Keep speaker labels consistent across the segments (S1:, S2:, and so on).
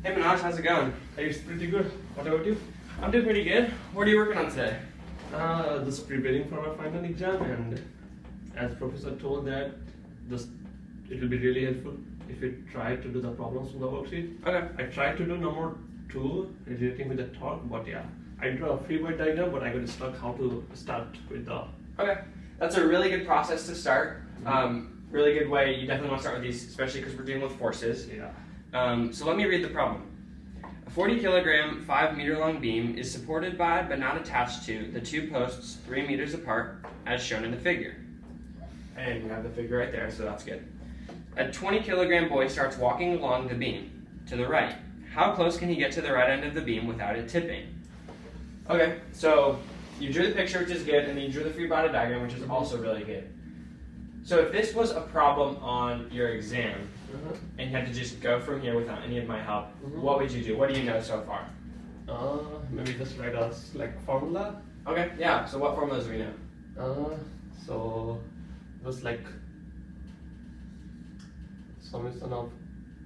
S1: Hey Manoj, how's it going?
S2: It's pretty good. What about you?
S1: I'm doing pretty good. What are you working on today?
S2: Just preparing for my final exam, and as professor told that just it will be really helpful if you try to do the problems from the worksheet.
S1: Okay.
S2: I tried to do number 2 relating with the torque, but yeah, I drew a free body diagram, but I got stuck how to start with the.
S1: Okay. That's a really good process to start. Really good way. You definitely want to start with these, especially because we're dealing with forces.
S2: Yeah.
S1: So let me read the problem. A 40 kilogram, 5 meter long beam is supported by but not attached to the two posts 3 meters apart as shown in the figure. And you have the figure right there, so that's good. A 20 kilogram boy starts walking along the beam to the right. How close can he get to the right end of the beam without it tipping? Okay, so you drew the picture, which is good, and then you drew the free body diagram, which is also really good. So if this was a problem on your exam, and you had to just go from here without any of my help, what would you do? What do you know so far?
S2: Maybe just write a formula.
S1: Okay, yeah, so what formulas do we know?
S2: So just like summation of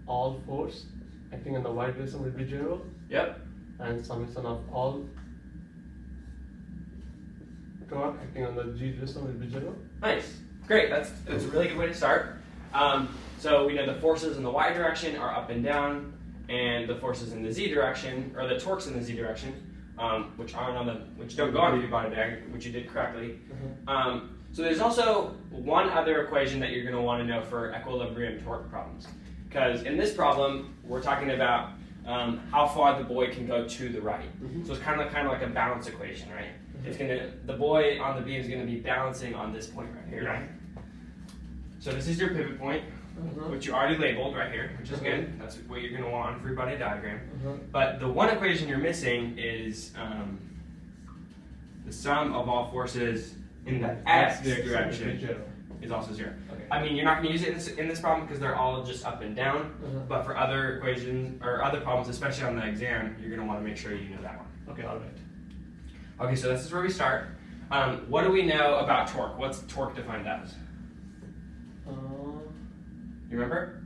S2: all force acting in the y direction will be 0.
S1: Yep.
S2: And summation of all torque acting on the g direction will be 0.
S1: Nice. Great. That's a really good way to start. So we know the forces in the y direction are up and down, and the forces in the z direction, or the torques in the z direction, which don't go on the free body diagram, which you did correctly. So there's also one other equation that you're going to want to know for equilibrium torque problems, because in this problem we're talking about how far the boy can go to the right. So it's kind of like a balance equation, right? The boy on the beam is going to be balancing on this point right here, right? So this is your pivot point, which you already labeled right here, which is good. That's what you're going to want on a free body diagram. But the one equation you're missing is the sum of all forces in the x direction is also 0.
S2: Okay.
S1: I mean, you're not going to use it in this problem because they're all just up and down. But for other equations or other problems, especially on the exam, you're going to want to make sure you know that one.
S2: Okay, all right.
S1: Okay, so this is where we start. What do we know about torque? What's torque defined as? You remember?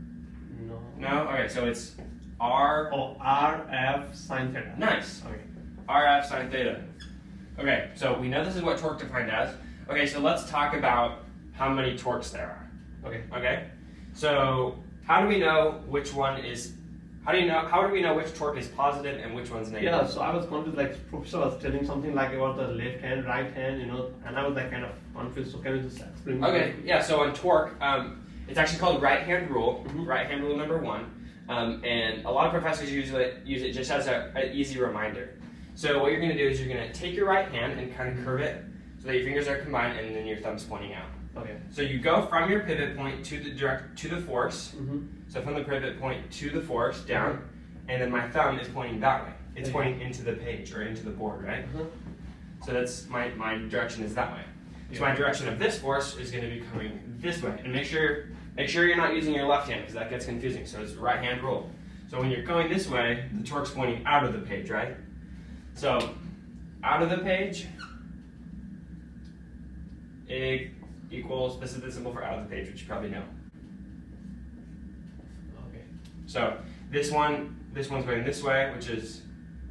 S2: No.
S1: No? Okay, so it's R.
S2: Oh, RF sine theta.
S1: Nice. Okay. RF sine theta. Okay, so we know this is what torque defined as. Okay, so let's talk about how many torques there are.
S2: Okay.
S1: Okay? So how do we know which one is how do we know which torque is positive and which one's negative?
S2: Yeah, so I was confused, like professor was telling something like about the left hand, right hand, and I was like kind of confused, so can you just explain?
S1: Okay, yeah, so on torque, it's actually called right hand rule, right hand rule number 1, and a lot of professors use it just as an easy reminder. So what you're going to do is you're going to take your right hand and kind of curve it so that your fingers are combined and then your thumb's pointing out.
S2: Okay.
S1: So you go from your pivot point to the force. So from the pivot point to the force down, and then my thumb is pointing that way. It's pointing into the page or into the board, right? So that's my direction is that way. So my direction of this force is going to be coming this way. And make sure you're not using your left hand because that gets confusing. So it's right hand rule. So when you're going this way, the torque's pointing out of the page, right? So out of the page equals, this is the symbol for out of the page, which you probably know.
S2: Okay.
S1: So this one's going this way, which is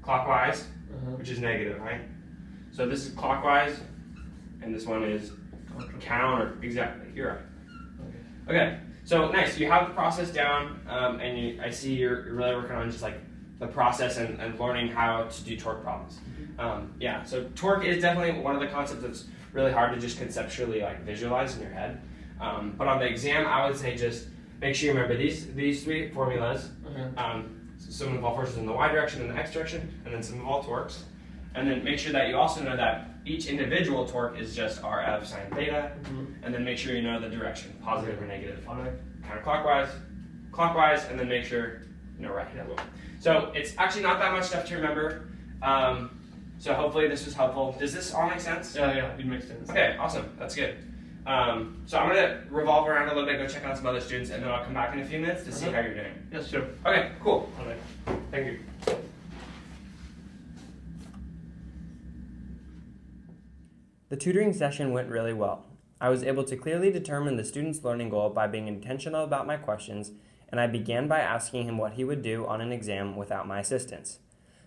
S1: clockwise, which is negative, right? So this is clockwise, and this one is counter. Exactly, you're right. Okay, so nice. You have the process down, and I see you're really working on just like the process and learning how to do torque problems. Yeah, so torque is definitely one of the concepts that's really hard to just conceptually like visualize in your head. But on the exam, I would say just make sure you remember these 3 formulas. Sum of all forces in the y direction and the x direction, and then sum of all torques. And then make sure that you also know that each individual torque is just RF sine theta, and then make sure you know the direction, positive or negative. Counterclockwise, and then make sure you know right hand rule. So it's actually not that much stuff to remember. So hopefully this was helpful. Does this all make sense?
S2: Yeah, it makes sense.
S1: Okay, awesome. That's good. So I'm going to revolve around a little bit, go check out some other students, and then I'll come back in a few minutes to see how you're doing.
S2: Yes, sure.
S1: Okay, cool.
S2: All right.
S1: Thank you. The tutoring session went really well. I was able to clearly determine the student's learning goal by being intentional about my questions
S3: and I began by asking him what he would do on an exam without my assistance.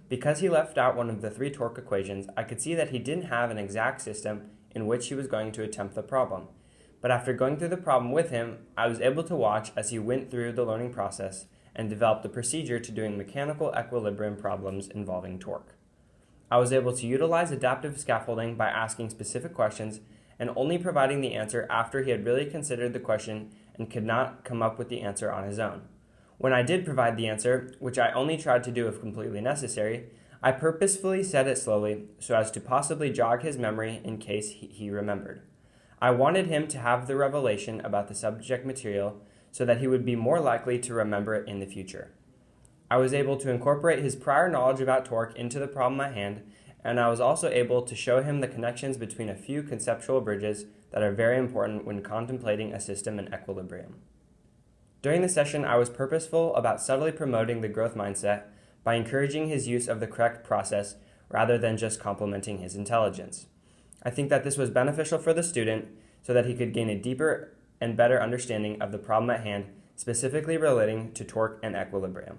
S3: Because he left out one of the 3 torque equations, I could see that he didn't have an exact system in which he was going to attempt the problem. But after going through the problem with him, I was able to watch as he went through the learning process and developed a procedure to doing mechanical equilibrium problems involving torque. I was able to utilize adaptive scaffolding by asking specific questions and only providing the answer after he had really considered the question and could not come up with the answer on his own. When I did provide the answer, which I only tried to do if completely necessary, I purposefully said it slowly so as to possibly jog his memory in case he remembered. I wanted him to have the revelation about the subject material so that he would be more likely to remember it in the future. I was able to incorporate his prior knowledge about torque into the problem at hand, and I was also able to show him the connections between a few conceptual bridges that are very important when contemplating a system in equilibrium. During the session, I was purposeful about subtly promoting the growth mindset by encouraging his use of the correct process rather than just complimenting his intelligence. I think that this was beneficial for the student so that he could gain a deeper and better understanding of the problem at hand, specifically relating to torque and equilibrium.